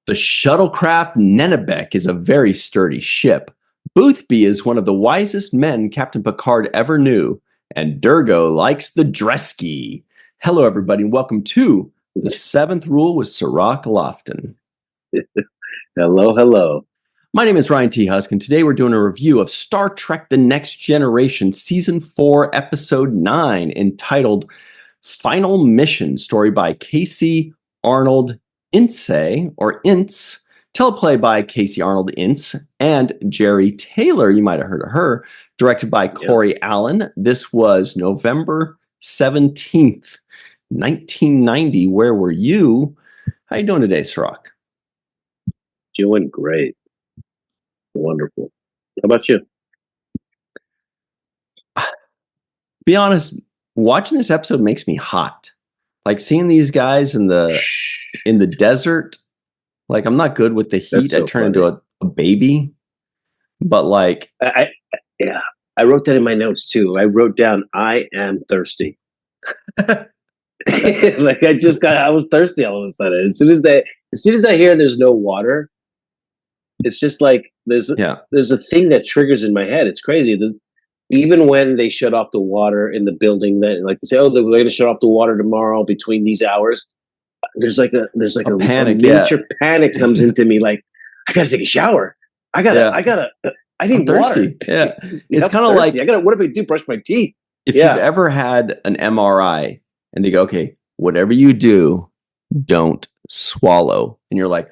The shuttlecraft Nenebek is a very sturdy ship. Boothby is one of the wisest men Captain Picard ever knew, and Durgo likes the Dresky. Hello, everybody, and welcome to The Seventh Rule with Cirroc Lofton. Hello, hello. My name is Ryan T. Husk, and today we're doing a review of Star Trek The Next Generation, Season 4, Episode 9, entitled Final Mission, story by Casey Arnold Ince, or Ince, teleplay by Casey Arnold Ince, and Jerry Taylor, you might have heard of her, directed by Corey Allen. This was November 17th, 1990. Where were you? How you doing today, Cirroc? Doing great. Wonderful. How about you? Be honest, watching this episode makes me hot. Like seeing these guys in the desert, like I'm not good with the heat. So I turn into a baby. But like I wrote that in my notes too. I wrote down I am thirsty. Like I was thirsty all of a sudden. As soon as I hear there's no water, it's just like there's a thing that triggers in my head. It's crazy. Even when they shut off the water in the building, that like they say, oh, they're going to shut off the water tomorrow between these hours. There's like a panic. A major panic comes into me. Like I got to take a shower. I need water. Yeah, it's kind of like what do I do? Brush my teeth. If you've ever had an MRI and they go, okay, whatever you do, don't swallow, and you're like.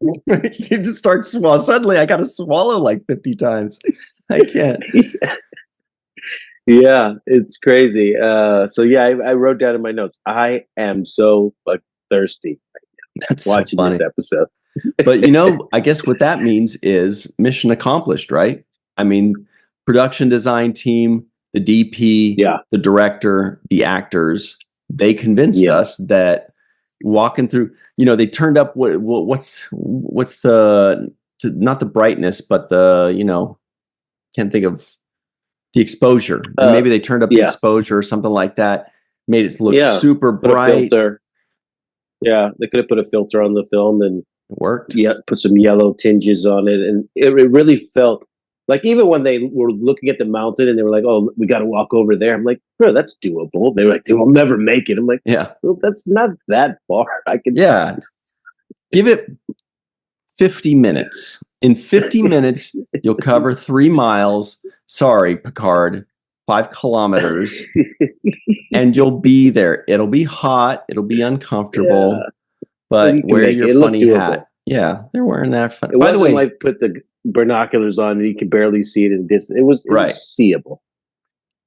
You just start swallow. Suddenly, I got to swallow like 50 times. I can't. Yeah, it's crazy. I wrote down in my notes. I am so thirsty. That's watching so funny. This episode. But I guess what that means is mission accomplished, right? I mean, production design team, the DP, the director, the actors. They convinced us that walking through, they turned up what's the not the brightness, but the can't think of the exposure. And maybe they turned up the exposure or something like that, made it look super bright. Yeah, they could have put a filter on the film and it worked. Yeah, put some yellow tinges on it, and it really felt like even when they were looking at the mountain and they were like, "Oh, we got to walk over there." I'm like, "Bro, that's doable." They were like, "We'll never make it." I'm like, "Yeah, well, that's not that far. I can." Yeah, give it 50 minutes. In 50 minutes, you'll cover 3 miles. Sorry, Picard, 5 kilometers, and you'll be there. It'll be hot. It'll be uncomfortable, but wear your funny hat. Yeah, they're wearing that fun. By the way, like put the binoculars on and you can barely see it in distance. It was seeable.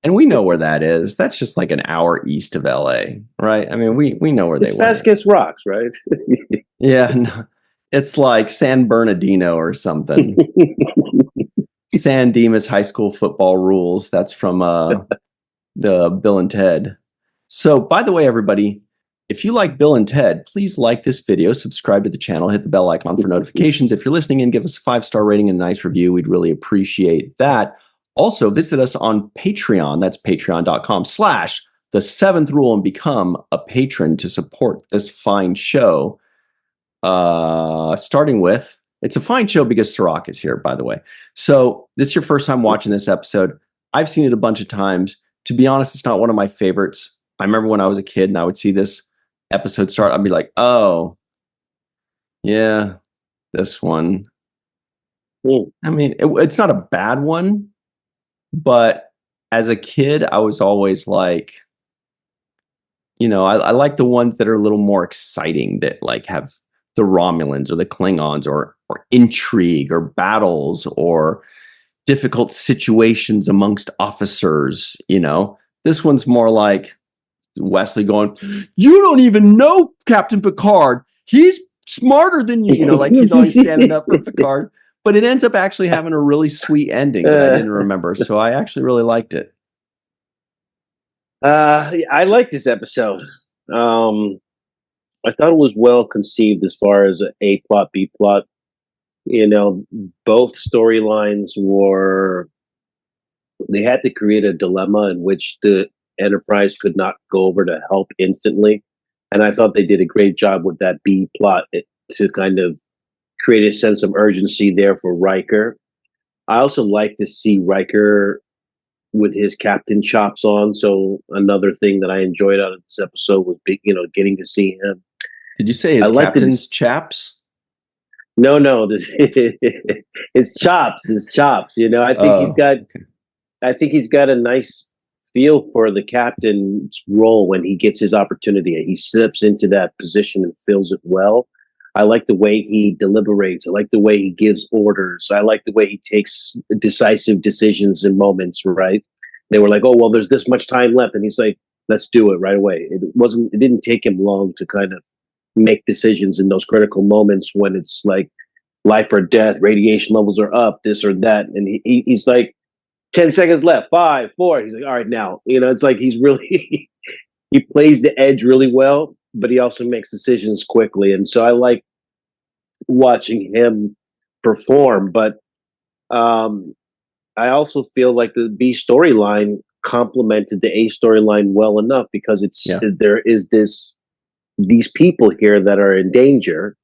And we know where that is. That's just like an hour east of LA, right? I mean, we know where they were. Vasquez Rocks, right? Yeah, no, it's like San Bernardino or something. San Dimas High School Football Rules. That's from the Bill and Ted. So, by the way, everybody, if you like Bill and Ted, please like this video, subscribe to the channel, hit the bell icon for notifications. If you're listening in, give us a 5-star rating and a nice review. We'd really appreciate that. Also, visit us on Patreon. That's patreon.com/The Seventh Rule and become a patron to support this fine show. Starting with, it's a fine show because Cirroc is here, by the way. So this is your first time watching this episode. I've seen it a bunch of times. To be honest, it's not one of my favorites. I remember when I was a kid and I would see this episode start, I'd be like, oh, yeah, this one. I mean, it's not a bad one, but as a kid, I was always like, I like the ones that are a little more exciting, that like have the Romulans or the Klingons or intrigue or battles or difficult situations amongst officers. This one's more like Wesley going, "You don't even know Captain Picard. He's smarter than you." Like he's always standing up for Picard. But it ends up actually having a really sweet ending that I didn't remember. So I actually really liked it. I liked this episode. I thought it was well conceived as far as A plot, B plot. Both storylines they had to create a dilemma in which the Enterprise could not go over to help instantly. And I thought they did a great job with that B plot to kind of create a sense of urgency there for Riker. I also like to see Riker with his captain chops on. So another thing that I enjoyed out of this episode was, getting to see him. Did you say his captain's chaps? No, his chops. I think he's got a nice feel for the captain's role when he gets his opportunity. He steps into that position and fills it well. I like the way he deliberates. I like the way he gives orders. I like the way he takes decisive decisions in moments, right? They were like, oh, well, there's this much time left. And he's like, let's do it right away. It didn't take him long to kind of make decisions in those critical moments when it's like life or death, radiation levels are up, this or that. And he's like, 10 seconds left, 5, 4. He's like, all right, now, it's like he's really, he plays the edge really well, but he also makes decisions quickly. And so I like watching him perform. But I also feel like the B storyline complemented the A storyline well enough, because there is these people here that are in danger.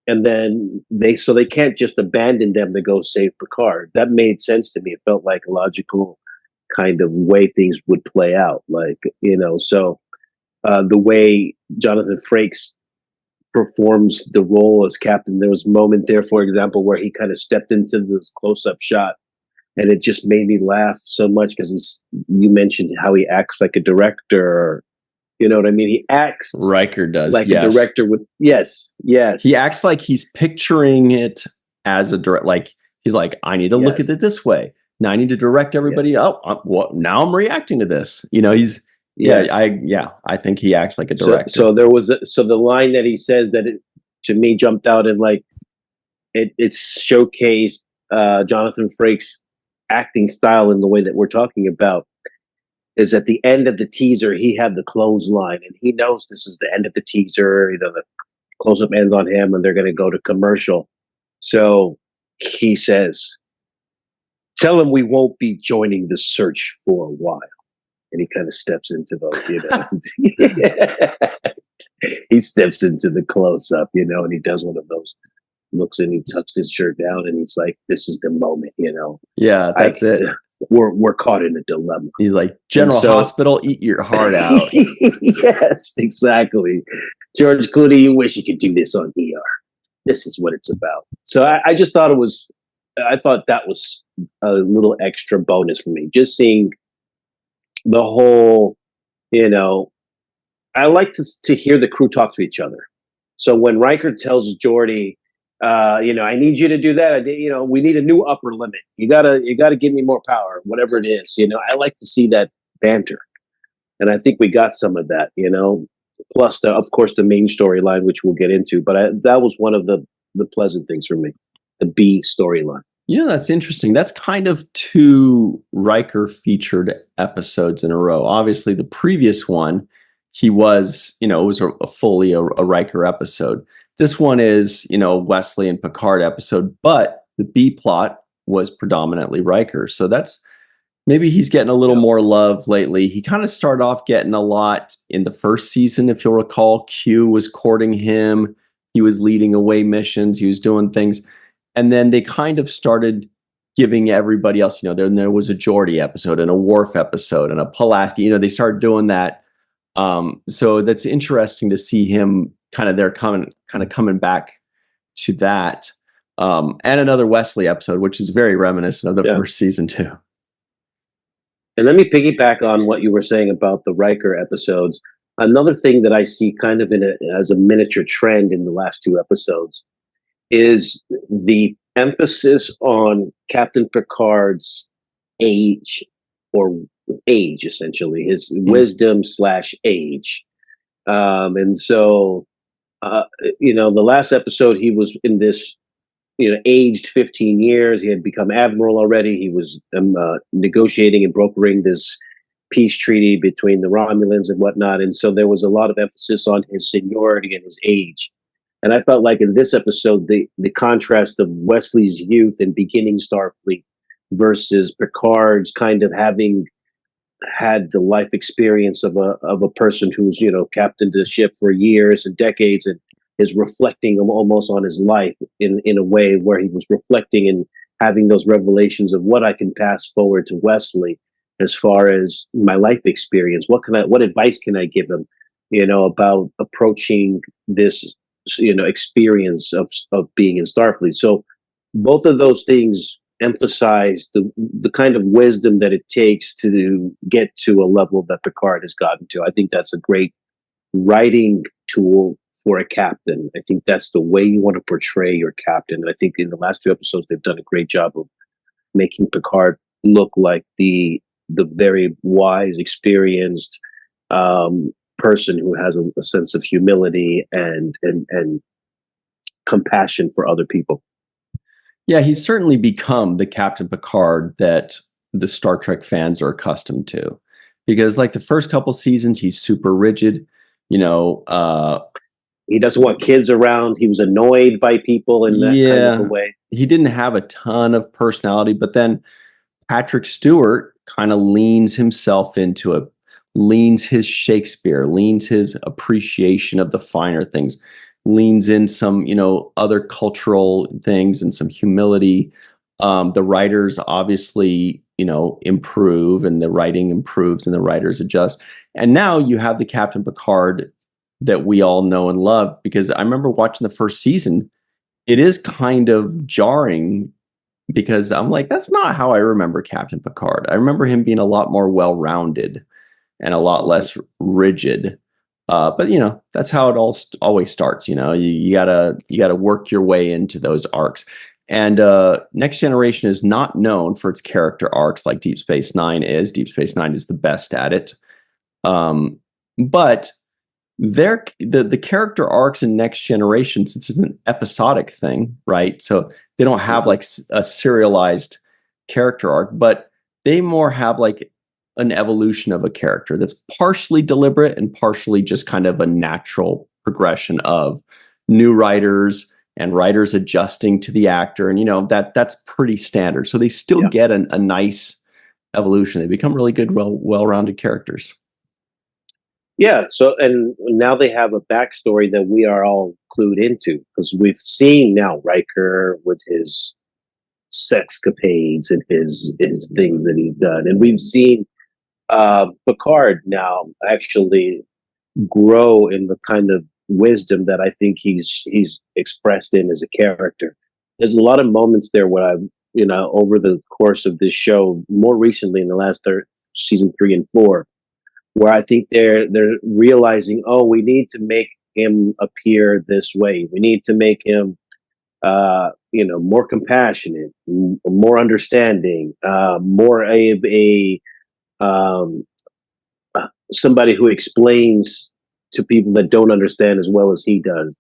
And then they can't just abandon them to go save Picard. That made sense to me. It felt like a logical kind of way things would play out. So the way Jonathan Frakes performs the role as captain, there was a moment there, for example, where he kind of stepped into this close-up shot, and it just made me laugh so much because you mentioned how he acts like a director. You know what I mean? He acts Riker does like a director with yes. He acts like he's picturing it as a direct. Like he's like, I need to look at it this way. Now I need to direct everybody. Yes. Now I'm reacting to this. He's I think he acts like a director. So the line that he says that to me jumped out, and like it's showcased Jonathan Frakes' acting style in the way that we're talking about. Is at the end of the teaser, he had the clothesline, and he knows this is the end of the teaser. The close-up ends on him, and they're going to go to commercial. So he says, "Tell him we won't be joining the search for a while." And he kind of steps into he steps into the close-up, and he does one of those looks, and he tucks his shirt down, and he's like, "This is the moment," Yeah, that's it. We're caught in a dilemma. He's like, General Hospital, eat your heart out. Yes, exactly. George Clooney, you wish you could do this on ER. This is what it's about. So I just thought I thought that was a little extra bonus for me. Just seeing the whole, I like to hear the crew talk to each other. So when Riker tells Geordi, I need you to do that. We need a new upper limit. You gotta give me more power, whatever it is. I like to see that banter, and I think we got some of that. Plus of course, the main storyline, which we'll get into. But that was one of the pleasant things for me, the B storyline. That's interesting. That's kind of 2 Riker featured episodes in a row. Obviously, the previous one, he was, it was fully a Riker episode. This one is, Wesley and Picard episode, but the B plot was predominantly Riker. So that's maybe he's getting a little more love lately. He kind of started off getting a lot in the first season. If you'll recall, Q was courting him. He was leading away missions. He was doing things. And then they kind of started giving everybody else, there was a Geordi episode and a Worf episode and a Pulaski, they started doing that. So that's interesting to see him kind of coming back to that. And another Wesley episode, which is very reminiscent of the first season too. And let me piggyback on what you were saying about the Riker episodes. Another thing that I see kind of as a miniature trend in the last 2 episodes is the emphasis on Captain Picard's age, essentially, his wisdom / age. And so, the last episode, he was in this, aged 15 years. He had become admiral already. He was negotiating and brokering this peace treaty between the Romulans and whatnot. And so there was a lot of emphasis on his seniority and his age. And I felt like in this episode, the contrast of Wesley's youth and beginning Starfleet versus Picard's kind of having had the life experience of a person who's captained the ship for years and decades, and is reflecting almost on his life in a way where he was reflecting and having those revelations of what I can pass forward to Wesley as far as my life experience. What advice can I give him, about approaching this, experience of being in Starfleet. So both of those things emphasize the kind of wisdom that it takes to get to a level that Picard has gotten to. I think that's a great writing tool for a captain. I think that's the way you want to portray your captain. And I think in the last 2 episodes, they've done a great job of making Picard look like the very wise, experienced person who has a sense of humility and compassion for other people. Yeah, he's certainly become the Captain Picard that the Star Trek fans are accustomed to. Because like the first couple seasons, he's super rigid. He doesn't want kids around. He was annoyed by people in that kind of a way. He didn't have a ton of personality, but then Patrick Stewart kind of leans himself into leans his Shakespeare, leans his appreciation of the finer things, leans in some, other cultural things and some humility. The writers obviously, improve, and the writing improves, and the writers adjust. And now you have the Captain Picard that we all know and love, because I remember watching the first season. It is kind of jarring because I'm like, that's not how I remember Captain Picard. I remember him being a lot more well-rounded and a lot less rigid. But that's how it always starts. You gotta work your way into those arcs. And Next Generation is not known for its character arcs like Deep Space Nine is. Deep Space Nine is the best at it. But the character arcs in Next Generation, since it's an episodic thing, right? So they don't have like a serialized character arc, but they more have like an evolution of a character that's partially deliberate and partially just kind of a natural progression of new writers and writers adjusting to the actor. And that's pretty standard. So they still get a nice evolution. They become really good, well-rounded characters. Yeah. So, and now they have a backstory that we are all clued into, because we've seen now Riker with his sexcapades and his things that he's done, and we've seen Picard now actually grow in the kind of wisdom that I think he's expressed in as a character. There's a lot of moments there where I, over the course of this show, more recently in the last season 3 and 4, where I think they're realizing, oh, we need to make him appear this way. We need to make him, more compassionate, more understanding, more somebody who explains to people that don't understand as well as he does.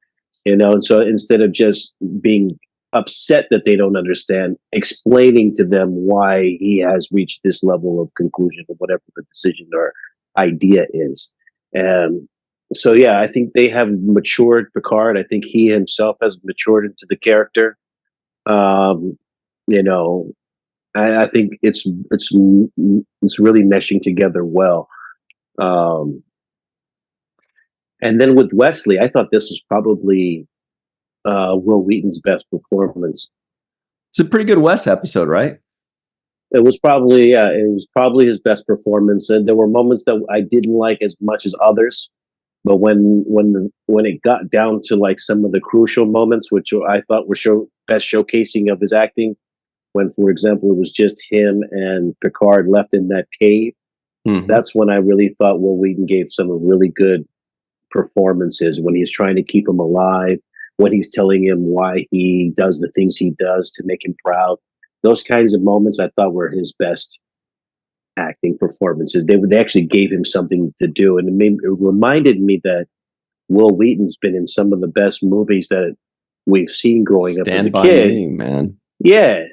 And so instead of just being upset that they don't understand, explaining to them why he has reached this level of conclusion or whatever the decision or idea is. And so, yeah, I think they have matured Picard. I think he himself has matured into the character. I think it's really meshing together well. And then with Wesley, I thought this was probably Will Wheaton's best performance. It's a pretty good Wes episode, right? It was probably his best performance, and there were moments that I didn't like as much as others. But when it got down to like some of the crucial moments, which I thought were best showcasing of his acting, when, for example, it was just him and Picard left in that cave, that's when I really thought Will Wheaton gave some really good performances, when he's trying to keep him alive, when he's telling him why he does the things he does to make him proud. Those kinds of moments I thought were his best acting performances. They actually gave him something to do, and it reminded me that Will Wheaton's been in some of the best movies that we've seen growing up as a kid. Stand by Me, man. Yeah.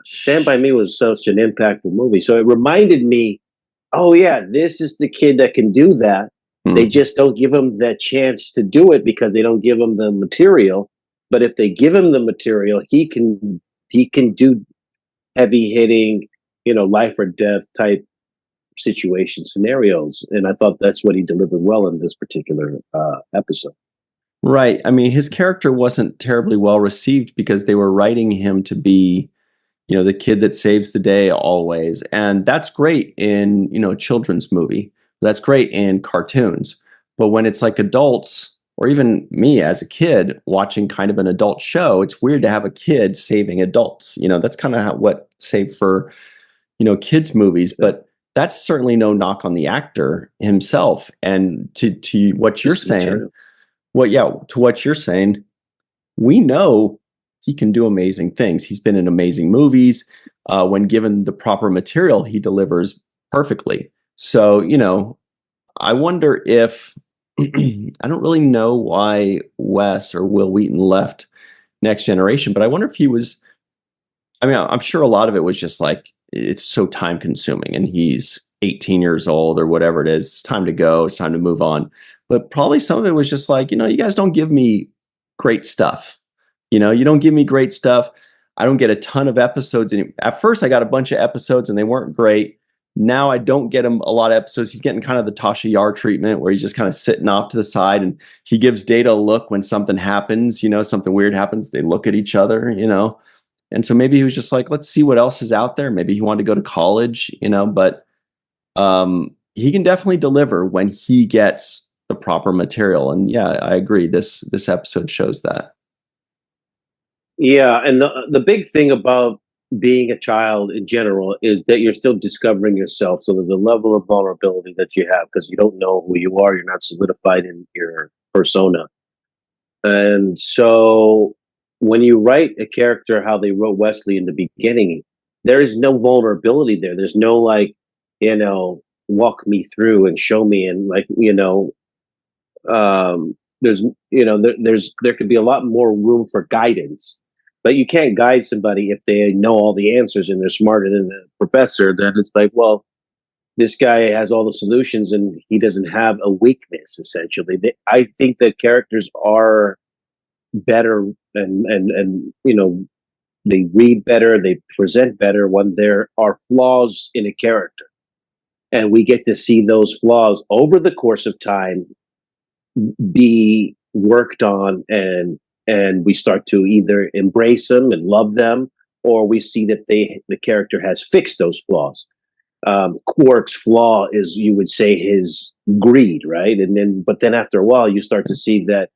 Stand By Me was such an impactful movie. So it reminded me, oh yeah, this is the kid that can do that. They just don't give him that chance to do it because they don't give him the material. But if they give him the material, he can do heavy hitting, life or death type situation scenarios, and I thought that's what he delivered well in this particular episode. Right. I mean, his character wasn't terribly well received because they were writing him to be, the kid that saves the day always. And that's great in, a children's movie. That's great in cartoons. But when it's like adults, or even me as a kid watching kind of an adult show, it's weird to have a kid saving adults. That's kind of what Save for, kids movies. But that's certainly no knock on the actor himself. And to what you're saying, to what you're saying, we know he can do amazing things. He's been in amazing movies. When given the proper material, he delivers perfectly. So, I wonder if I don't really know why Wes or Will Wheaton left Next Generation, but I wonder if he was. I mean, I'm sure a lot of it was just like it's so time consuming, and he's 18 years old or whatever it is. It's time to go. It's time to move on. But probably some of it was just like, you guys don't give me great stuff. You don't give me great stuff. I don't get a ton of episodes. At first, I got a bunch of episodes and they weren't great. Now I don't get him a lot of episodes. He's getting kind of the Tasha Yar treatment where he's just kind of sitting off to the side and he gives Data a look when something happens, something weird happens. They look at each other, And so maybe he was just like, let's see what else is out there. Maybe he wanted to go to college, but he can definitely deliver when he gets the proper material. And yeah, I agree. This episode shows that. Yeah, and the big thing about being a child in general is that you're still discovering yourself. So there's a level of vulnerability that you have because you don't know who you are. You're not solidified in your persona. And so when you write a character how they wrote Wesley in the beginning, there is no vulnerability there. There's no walk me through and show me and there could be a lot more room for guidance. But you can't guide somebody if they know all the answers and they're smarter than the professor. Then it's like, well, this guy has all the solutions and he doesn't have a weakness. Essentially, I think that characters are better and they read better, they present better when there are flaws in a character, and we get to see those flaws over the course of time be worked on and we start to either embrace them and love them, or we see that the character has fixed those flaws. Quark's flaw is, you would say, his greed, right? But then after a while, you start to see that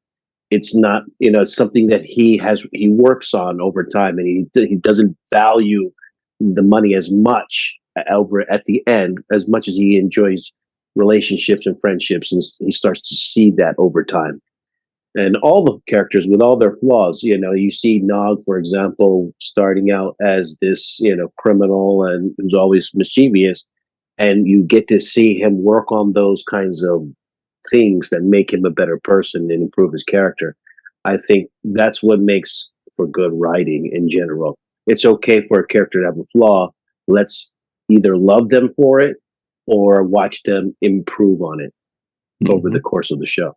it's not, something that he works on over time, and he doesn't value the money as much over at the end as much as he enjoys relationships and friendships, and he starts to see that over time. And all the characters with all their flaws, you see Nog, for example, starting out as this, criminal and who's always mischievous, and you get to see him work on those kinds of things that make him a better person and improve his character. I think that's what makes for good writing in general. It's okay for a character to have a flaw. Let's either love them for it or watch them improve on it over the course of the show.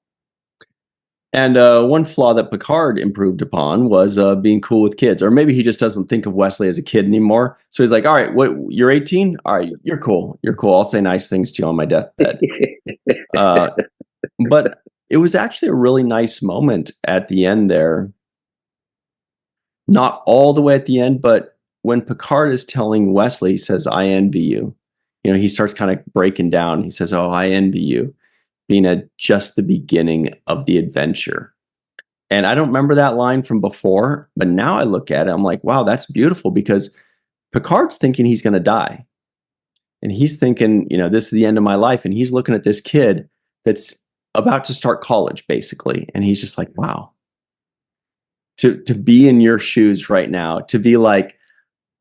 And one flaw that Picard improved upon was being cool with kids. Or maybe he just doesn't think of Wesley as a kid anymore. So he's like, all right, what, you're 18? All right, you're cool. You're cool. I'll say nice things to you on my deathbed. But it was actually a really nice moment at the end there. Not all the way at the end, but when Picard is telling Wesley, he says, I envy you. He starts kind of breaking down. He says, oh, I envy you, being at just the beginning of the adventure. And I don't remember that line from before, but now I look at it, I'm like, wow, that's beautiful, because Picard's thinking he's going to die. And he's thinking, this is the end of my life. And he's looking at this kid that's about to start college, basically. And he's just like, wow. To be in your shoes right now, to be like,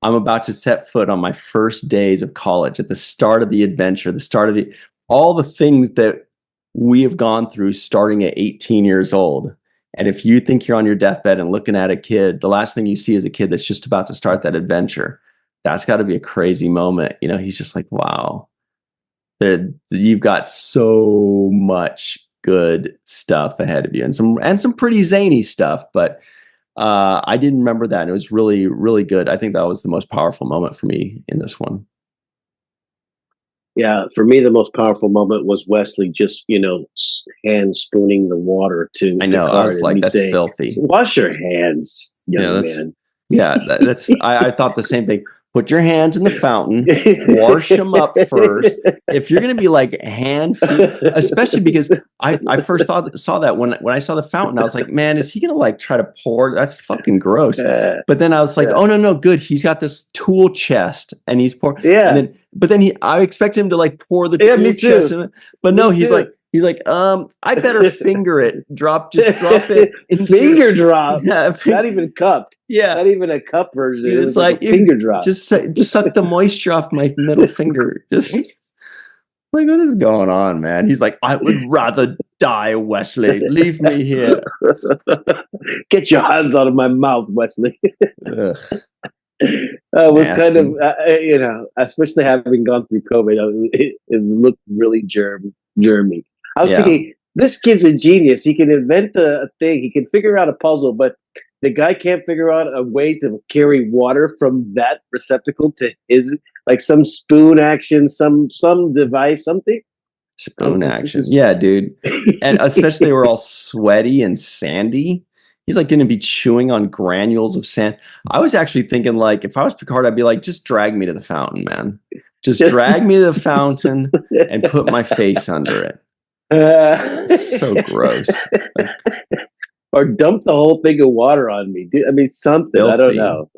I'm about to set foot on my first days of college, at the start of the adventure, the start of all the things that we have gone through starting at 18 years old. And if you think you're on your deathbed and looking at a kid, the last thing you see is a kid that's just about to start that adventure. That's got to be a crazy moment. He's just like, wow, you've got so much good stuff ahead of you, and some pretty zany stuff. But I didn't remember that. And it was really, really good. I think that was the most powerful moment for me in this one. Yeah, for me, the most powerful moment was Wesley just, hand spooning the water to I know. I Picard was and like, me that's saying, filthy. "Wash your hands, Yeah, young man." that's. I thought the same thing. Put your hands in the fountain, wash them up first. If you're gonna be like hand feet, especially because I first saw that when I saw the fountain, I was like, man, is he gonna like try to pour? That's fucking gross. But then I was like, oh no, good. He's got this tool chest and he's pouring. Yeah. And then I expected him to like pour the tool chest in it. But no, he's like, I better finger it. Just drop it. Finger drop. Yeah, not even cupped. Yeah. Not even a cup version. It was like a finger drop. Just suck the moisture off my middle finger. Just like, what is going on, man? He's like, I would rather die, Wesley. Leave me here. Get your hands out of my mouth, Wesley. It was kind of, especially having gone through COVID, it looked really germy. I was thinking, this kid's a genius. He can invent a thing. He can figure out a puzzle, but the guy can't figure out a way to carry water from that receptacle to his, like some spoon action, some device, something. Spoon action. Yeah, dude. And especially they were all sweaty and sandy. He's like going to be chewing on granules of sand. I was actually thinking, like, if I was Picard, I'd be like, just drag me to the fountain, man. Just drag me to the fountain and put my face under it. It's so gross. Or dump the whole thing of water on me. I mean, something. Filthy. I don't know.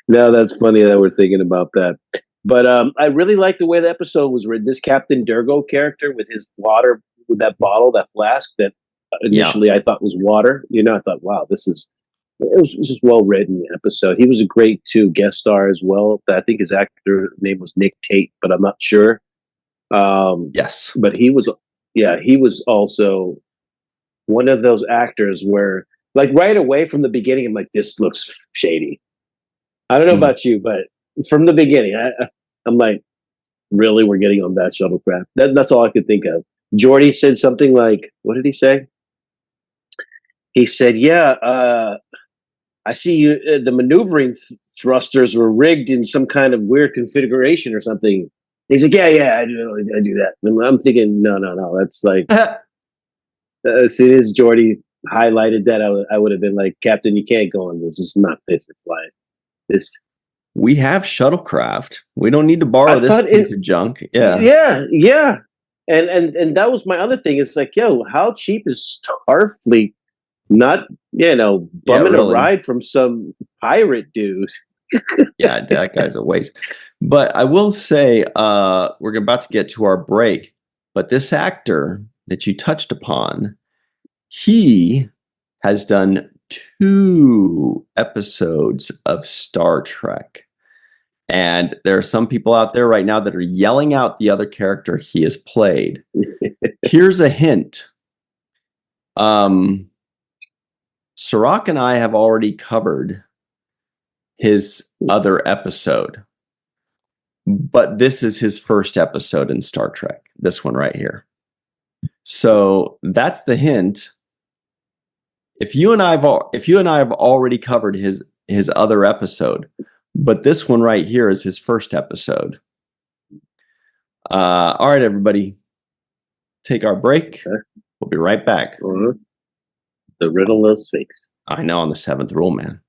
No, that's funny that we're thinking about that. But I really like the way the episode was written. This Captain Durgo character with his water, with that bottle, that flask that initially I thought was water. I thought, wow, it was just well written episode. He was a great guest star as well. I think his actor name was Nick Tate, but I'm not sure. Yes, but he was also one of those actors where, like, right away from the beginning, I'm like, this looks shady. I don't know about you, but from the beginning, I'm like, really, we're getting on that shuttlecraft. That's all I could think of. Geordi said something like, what did he say? He said, yeah, I see you. The maneuvering thrusters were rigged in some kind of weird configuration or something. He's like, yeah, I do that. And I'm thinking, no. That's like, as soon as Geordi highlighted that, I would have been like, Captain, you can't go on this. This is not fit for flight. We have shuttlecraft. We don't need to borrow this piece of junk. Yeah. And that was my other thing. It's like, yo, how cheap is Starfleet? Not, bumming a ride from some pirate dude. Yeah, that guy's a waste. But I will say, we're about to get to our break, but this actor that you touched upon, he has done 2 episodes of Star Trek. And there are some people out there right now that are yelling out the other character he has played. Here's a hint. Cirroc and I have already covered his other episode, but this is his first episode in Star Trek, this one right here. So that's the hint. If you and I have already covered his other episode, but this one right here is his first episode. All right, everybody, take our break. Okay. We'll be right back. The riddle of Sphinx. I know, on the 7th rule, man.